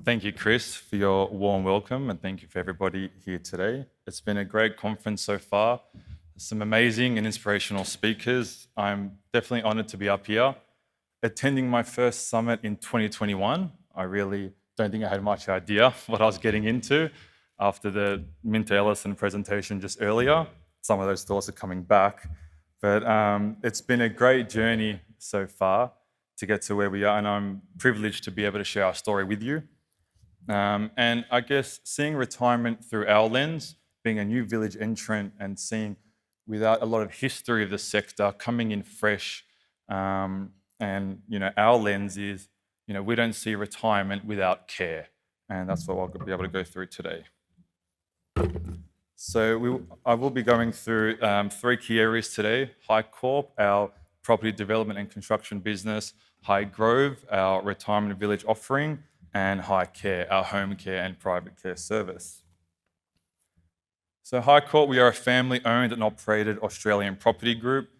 Thank you, Chris, for your warm welcome, and thank you for everybody here today. It's been a great conference so far. Some amazing and inspirational speakers. I'm definitely honoured to be up here. Attending my first summit in 2021, I really don't think I had much idea what I was getting into after the Minter Ellison presentation just earlier. Some of those thoughts are coming back. But it's been a great journey so far to get to where we are, and I'm privileged to be able to share our story with you. And I guess seeing retirement through our lens, being a new village entrant and seeing without a lot of history of the sector coming in fresh, and our lens is, we don't see retirement without care, and that's what I'll be able to go through today. So I will be going through 3 key areas today: High Corp, our property development and construction business; High Grove, our retirement village offering; and High Care, our home care and private care service. So High Court, we are a family-owned and operated Australian property group.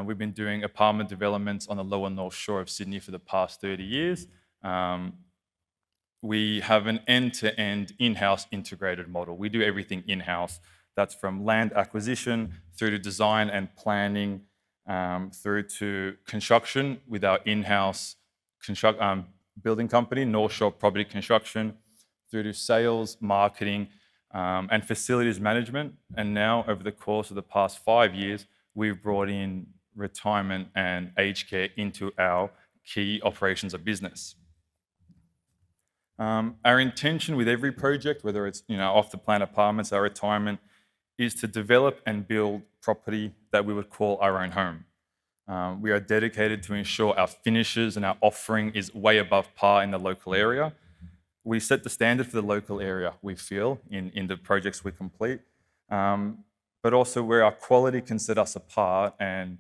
We've been doing apartment developments on the lower North Shore of Sydney for the past 30 years. We have an end-to-end in-house integrated model. We do everything in-house. That's from land acquisition through to design and planning, through to construction with our in-house building company, North Shore Property Construction, through to sales, marketing, and facilities management. And now, over the course of the past 5 years, we've brought in retirement and aged care into our key operations of business. Our intention with every project, whether it's off-the-plan apartments, our retirement, is to develop and build property that we would call our own home. We are dedicated to ensure our finishes and our offering is way above par in the local area. We set the standard for the local area, we feel, in the projects we complete, but also where our quality can set us apart and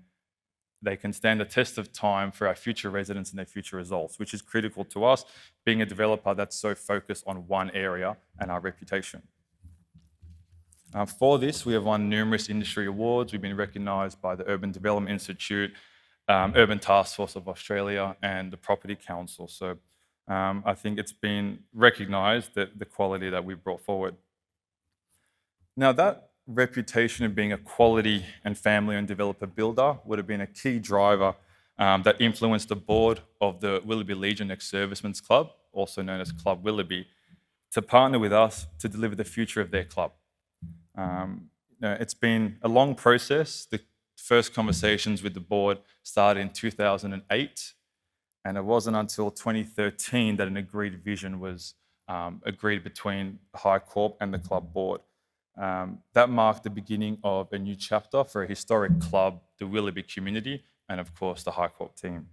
they can stand the test of time for our future residents and their future results, which is critical to us, being a developer that's so focused on one area and our reputation. For this, we have won numerous industry awards. We've been recognised by the Urban Development Institute, Urban Task Force of Australia, and the Property Council. So I think it's been recognised that the quality that we've brought forward. Now, that reputation of being a quality and family-owned developer builder would have been a key driver that influenced the board of the Willoughby Legion Ex-Servicemen's Club, also known as Club Willoughby, to partner with us to deliver the future of their club. It's been a long process. The first conversations with the board started in 2008, and it wasn't until 2013 that an agreed vision was agreed between High Corp and the club board. That marked the beginning of a new chapter for a historic club, the Willoughby community, and of course the High Corp team.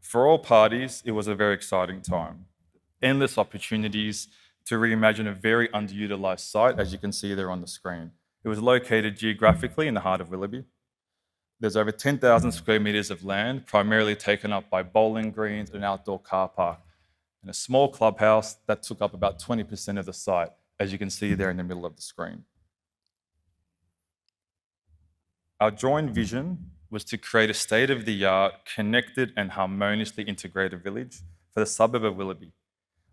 For all parties, it was a very exciting time. Endless opportunities to reimagine a very underutilised site, as you can see there on the screen. It was located geographically in the heart of Willoughby. There's over 10,000 square metres of land, primarily taken up by bowling greens and an outdoor car park, and a small clubhouse that took up about 20% of the site, as you can see there in the middle of the screen. Our joint vision was to create a state-of-the-art, connected and harmoniously integrated village for the suburb of Willoughby,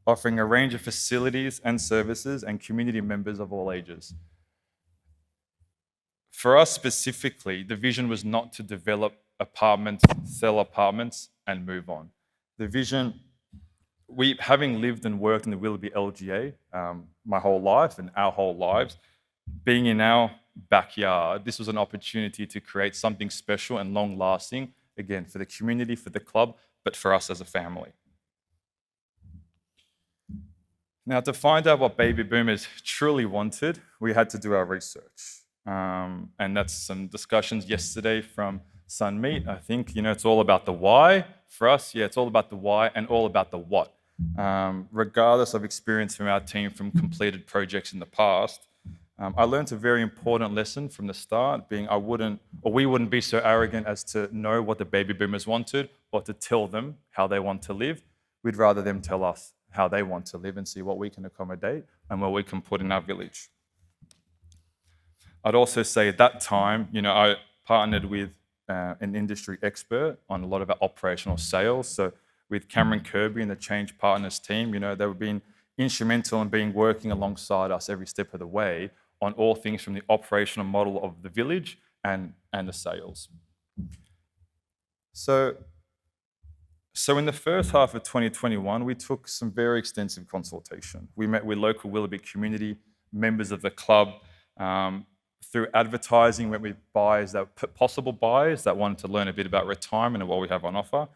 offering a range of facilities and services and community members of all ages. For us specifically, the vision was not to develop apartments, sell apartments, and move on. The vision, having lived and worked in the Willoughby LGA my whole life and our whole lives, being in our backyard, this was an opportunity to create something special and long-lasting, again, for the community, for the club, but for us as a family. Now, to find out what baby boomers truly wanted, we had to do our research. And that's some discussions yesterday from Sunmeet. I think, it's all about the why. For us, it's all about the why and all about the what. Regardless of experience from our team from completed projects in the past, I learned a very important lesson from the start, being we wouldn't be so arrogant as to know what the baby boomers wanted or to tell them how they want to live. We'd rather them tell us how they want to live and see what we can accommodate and what we can put in our village. I'd also say at that time, I partnered with an industry expert on a lot of our operational sales. So with Cameron Kirby and the Change Partners team, they've been instrumental in working alongside us every step of the way on all things from the operational model of the village and the sales. So in the first half of 2021, we took some very extensive consultation. We met with local Willoughby community, members of the club, through advertising, went with possible buyers that wanted to learn a bit about retirement and what we have on offer.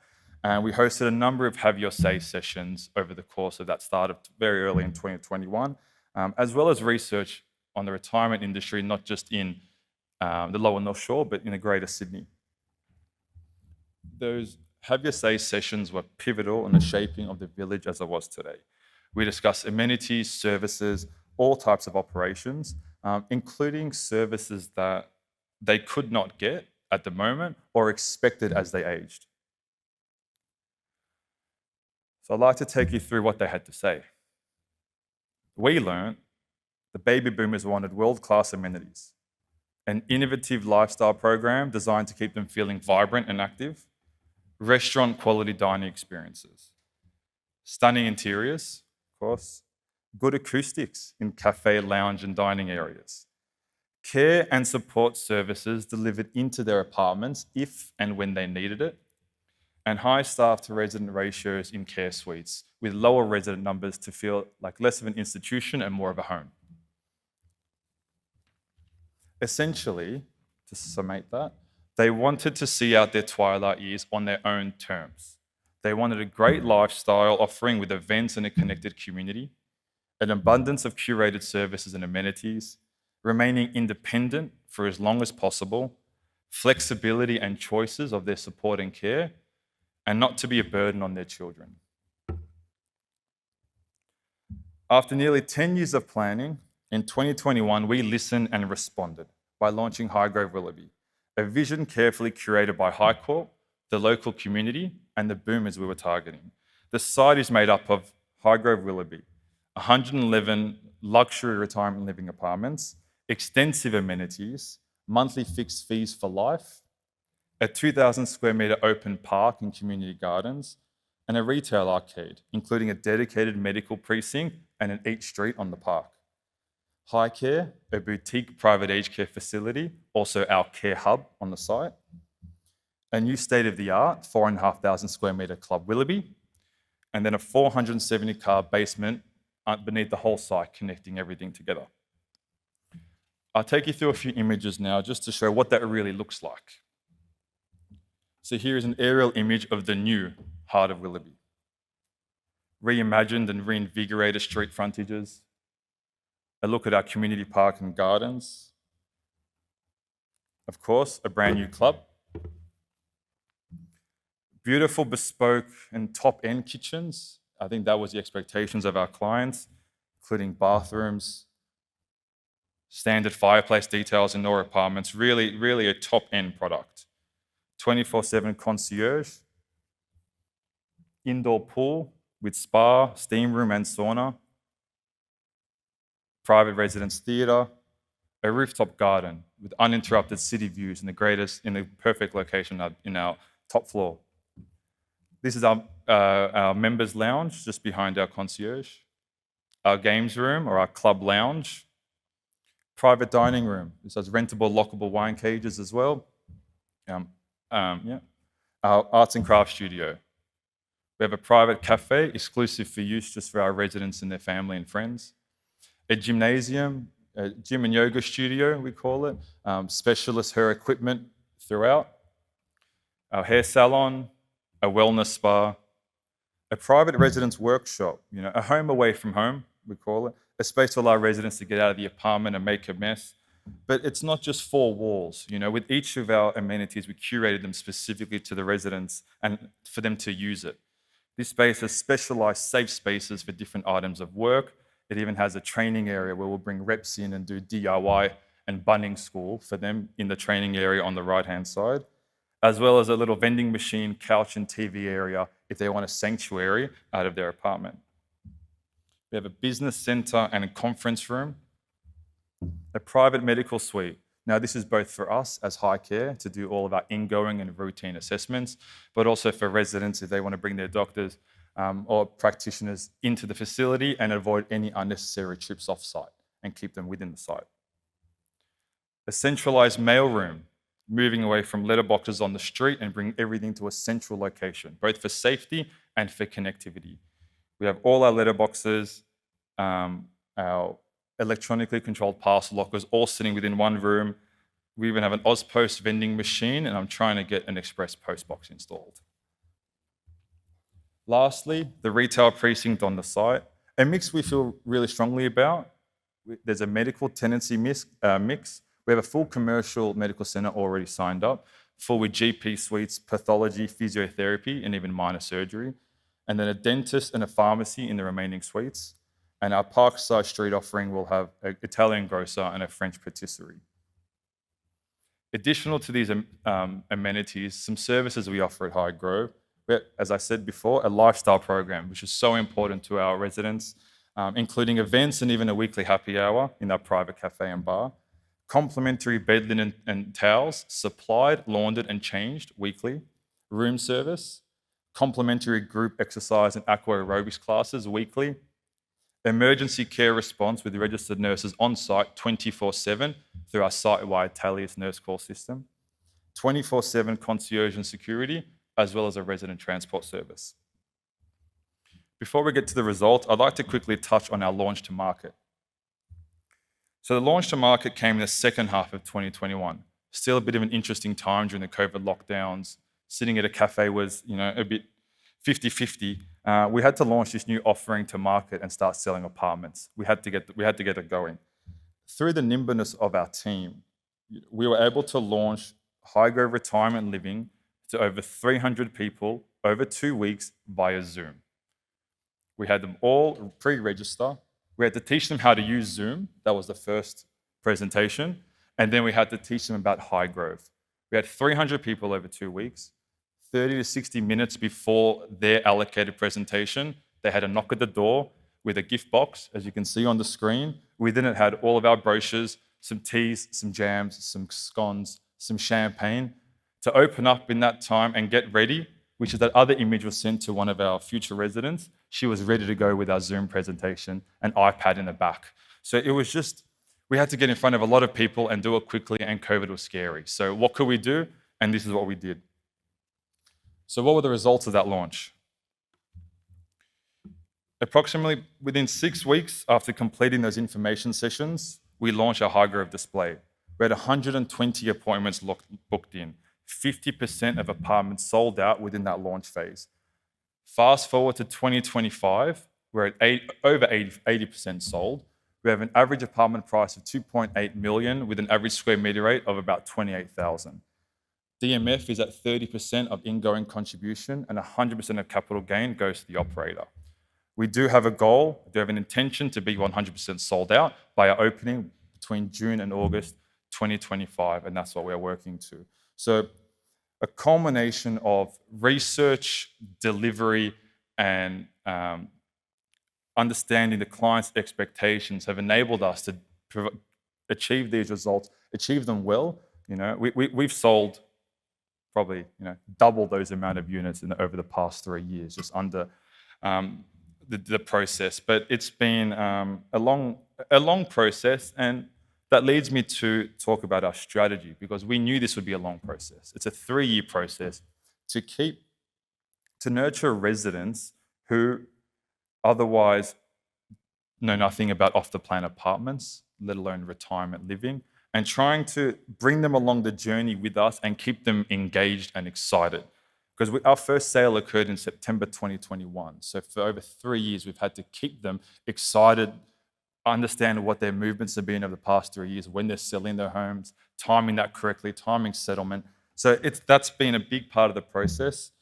And we hosted a number of Have Your Say sessions over the course of that started very early in 2021, as well as research on the retirement industry, not just in the lower North Shore, but in the greater Sydney. Those Have Your Say sessions were pivotal in the shaping of the village as it was today. We discussed amenities, services, all types of operations, including services that they could not get at the moment or expected as they aged. So I'd like to take you through what they had to say. We learned the baby boomers wanted world-class amenities, an innovative lifestyle program designed to keep them feeling vibrant and active, restaurant quality dining experiences, stunning interiors, of course, good acoustics in cafe, lounge and dining areas, care and support services delivered into their apartments if and when they needed it, and high staff to resident ratios in care suites with lower resident numbers to feel like less of an institution and more of a home. Essentially, to summate that, they wanted to see out their twilight years on their own terms. They wanted a great lifestyle offering with events and a connected community, an abundance of curated services and amenities, remaining independent for as long as possible, flexibility and choices of their support and care, and not to be a burden on their children. After nearly 10 years of planning, in 2021, we listened and responded by launching Highgrove Willoughby, a vision carefully curated by High Court, the local community, and the boomers we were targeting. The site is made up of Highgrove Willoughby, 111 luxury retirement living apartments, extensive amenities, monthly fixed fees for life, a 2,000 square metre open park and community gardens, and a retail arcade, including a dedicated medical precinct and an Eat Street on the park. High Care, a boutique private aged care facility, also our care hub on the site. A new state-of-the-art 4,500 square metre Club Willoughby, and then a 470-car basement beneath the whole site, connecting everything together. I'll take you through a few images now just to show what that really looks like. So here is an aerial image of the new heart of Willoughby. Reimagined and reinvigorated street frontages, a look at our community park and gardens, of course, a brand new club, beautiful bespoke and top-end kitchens. I think that was the expectations of our clients, including bathrooms, standard fireplace details in all apartments, really a top-end product. 24/7 concierge, indoor pool with spa, steam room and sauna, private residence theatre, a rooftop garden with uninterrupted city views in the perfect location in our top floor. This is our members' lounge just behind our concierge, our games room or our club lounge, private dining room. This has rentable, lockable wine cages as well. Our arts and crafts studio. We have a private cafe exclusive for use just for our residents and their family and friends. A gymnasium, a gym and yoga studio, we call it. Specialist hair equipment throughout. Our hair salon, a wellness spa, a private residence workshop, a home away from home, we call it. A space to allow residents to get out of the apartment and make a mess. But it's not just four walls. With each of our amenities, we curated them specifically to the residents and for them to use it. This space has specialised safe spaces for different items of work. It even has a training area where we'll bring reps in and do DIY and bunning school for them in the training area on the right-hand side, as well as a little vending machine, couch and TV area if they want a sanctuary out of their apartment. We have a business centre and a conference room, a private medical suite Now, this is both for us as high care to do all of our ingoing and routine assessments, but also for residents if they want to bring their doctors or practitioners into the facility and avoid any unnecessary trips off site and keep them within the site. A centralised mailroom, moving away from letterboxes on the street and bring everything to a central location, both for safety and for connectivity. We have all our letterboxes, our electronically controlled parcel lockers all sitting within one room. We even have an AusPost vending machine, and I'm trying to get an express post box installed. Lastly, the retail precinct on the site, a mix we feel really strongly about. There's a medical tenancy mix. We have a full commercial medical centre already signed up, full with GP suites, pathology, physiotherapy, and even minor surgery, and then a dentist and a pharmacy in the remaining suites. And our Parkside Street offering will have an Italian grocer and a French patisserie. Additional to these amenities, some services we offer at High Grove. As I said before, a lifestyle program, which is so important to our residents, including events and even a weekly happy hour in our private cafe and bar. Complimentary bed linen and towels, supplied, laundered and changed weekly. Room service. Complimentary group exercise and aqua aerobics classes weekly. Emergency care response with registered nurses on site 24/7 through our site-wide Talius nurse call system. 24/7 concierge and security, as well as a resident transport service. Before we get to the results, I'd like to quickly touch on our launch to market. So the launch to market came in the second half of 2021. Still a bit of an interesting time during the COVID lockdowns. Sitting at a cafe was, a bit 50-50. We had to launch this new offering to market and start selling apartments. We had to get it going. Through the nimbleness of our team, we were able to launch High Grove Retirement Living to over 300 people over 2 weeks via Zoom. We had them all pre-register. We had to teach them how to use Zoom. That was the first presentation. And then we had to teach them about High Grove. We had 300 people over 2 weeks. 30 to 60 minutes before their allocated presentation, they had a knock at the door with a gift box, as you can see on the screen. Within it had all of our brochures, some teas, some jams, some scones, some champagne to open up in that time and get ready, which is that other image was sent to one of our future residents. She was ready to go with our Zoom presentation, an iPad in the back. So it was just, we had to get in front of a lot of people and do it quickly, and COVID was scary. So what could we do? And this is what we did. So what were the results of that launch? Approximately within 6 weeks after completing those information sessions, we launched our High Grove display. We had 120 appointments booked in, 50% of apartments sold out within that launch phase. Fast forward to 2025, we're at over 80% sold. We have an average apartment price of 2.8 million with an average square metre rate of about 28,000. DMF is at 30% of ingoing contribution and 100% of capital gain goes to the operator. We do have a goal, we do have an intention to be 100% sold out by our opening between June and August 2025, and that's what we're working to. So a culmination of research, delivery, and understanding the client's expectations have enabled us to achieve these results, achieve them well. We've sold probably double those amount of units over the past 3 years, just under the process. But it's been a long process, and that leads me to talk about our strategy, because we knew this would be a long process. It's a 3-year process to nurture residents who otherwise know nothing about off-the-plan apartments, let alone retirement living, and trying to bring them along the journey with us and keep them engaged and excited. Because our first sale occurred in September 2021. So for over 3 years, we've had to keep them excited, understand what their movements have been over the past 3 years, when they're selling their homes, timing that correctly, timing settlement. So that's been a big part of the process.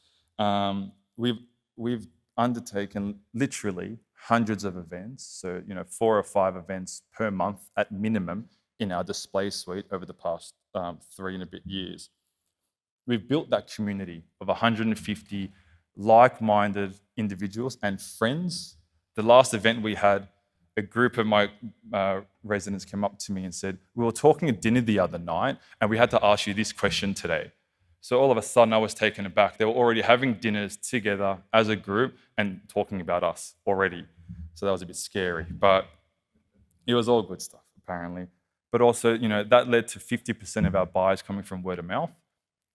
We've undertaken literally hundreds of events, so 4 or 5 events per month at minimum in our display suite over the past 3 and a bit years. We've built that community of 150 like-minded individuals and friends. The last event we had a group of my residents came up to me and said, we were talking at dinner the other night and we had to ask you this question today. So all of a sudden I was taken aback. They were already having dinners together as a group and talking about us already. So that was a bit scary, but it was all good stuff apparently. But also, that led to 50% of our buyers coming from word of mouth,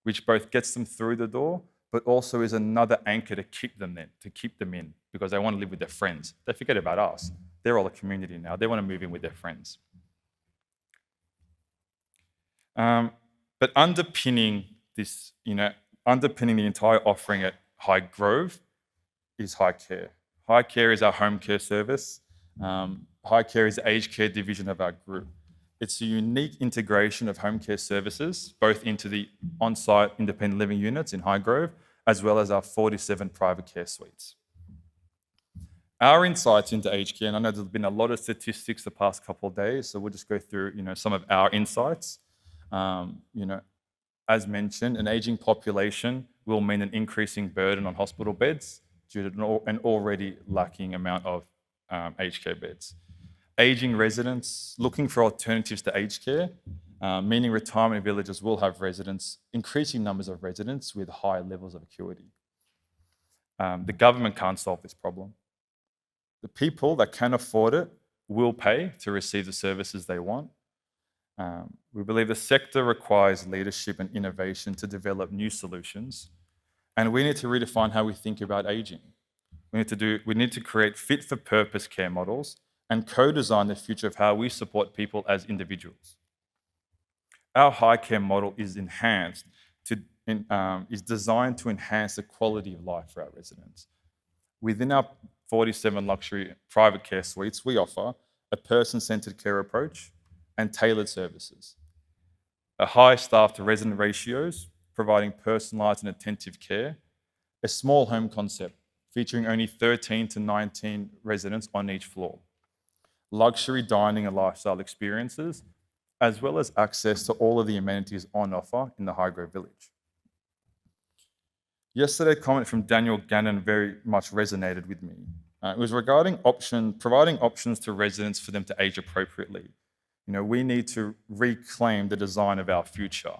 which both gets them through the door, but also is another anchor to keep them in, because they want to live with their friends. They forget about us. They're all a community now. They want to move in with their friends. But underpinning this, underpinning the entire offering at Highgrove is High Care. High Care is our home care service. High Care is the aged care division of our group. It's a unique integration of home care services, both into the on-site independent living units in Highgrove, as well as our 47 private care suites. Our insights into aged care, and I know there's been a lot of statistics the past couple of days, so we'll just go through some of our insights. As mentioned, an aging population will mean an increasing burden on hospital beds due to an already lacking amount of aged care beds. Aging residents looking for alternatives to aged care, meaning retirement villages will have increasing numbers of residents with high levels of acuity. The government can't solve this problem. The people that can afford it will pay to receive the services they want. We believe the sector requires leadership and innovation to develop new solutions, and we need to redefine how we think about aging. We need to create fit-for-purpose care models and co-design the future of how we support people as individuals. Our high care model is designed to enhance the quality of life for our residents. Within our 47 luxury private care suites, we offer a person-centred care approach and tailored services. A high staff to resident ratios, providing personalised and attentive care. A small home concept, featuring only 13 to 19 residents on each floor. Luxury dining and lifestyle experiences, as well as access to all of the amenities on offer in the Highgrove Village. Yesterday's comment from Daniel Gannon very much resonated with me. It was regarding providing options to residents for them to age appropriately. We need to reclaim the design of our future.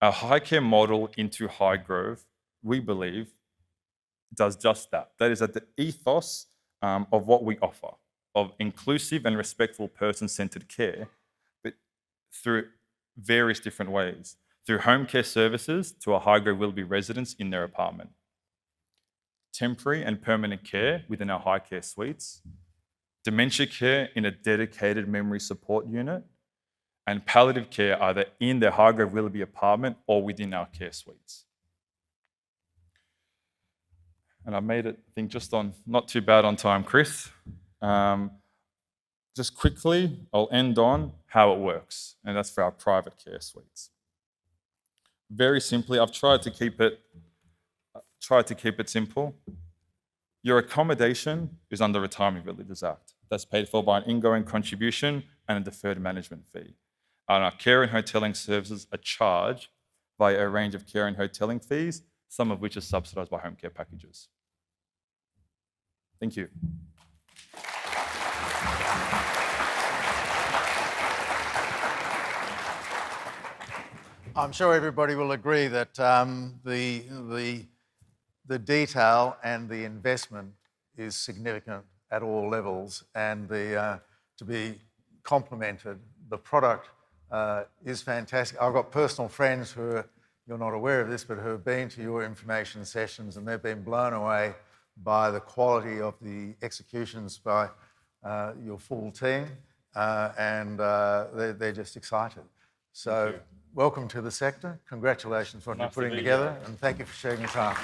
Our high care model into Highgrove, we believe, does just that. That is at the ethos of what we offer, of inclusive and respectful person-centred care, but through various different ways. Through home care services to our Highgrove Willoughby residents in their apartment. Temporary and permanent care within our high care suites. Dementia care in a dedicated memory support unit. And palliative care either in their Highgrove Willoughby apartment or within our care suites. And I made it, I think, not too bad on time, Chris. Just quickly, I'll end on how it works, and that's for our private care suites. Very simply, I've tried to keep it simple. Your accommodation is under Retirement Villages Act. That's paid for by an ingoing contribution and a deferred management fee. And our care and hotelling services are charged by a range of care and hotelling fees, some of which are subsidised by home care packages. Thank you. I'm sure everybody will agree that the detail and the investment is significant at all levels, and to be complemented, the product is fantastic. I've got personal friends who you're not aware of this, but who have been to your information sessions, and they've been blown away by the quality of the executions by your full team, and they're just excited. So welcome to the sector. Congratulations on what you're putting together, and thank you for sharing your time.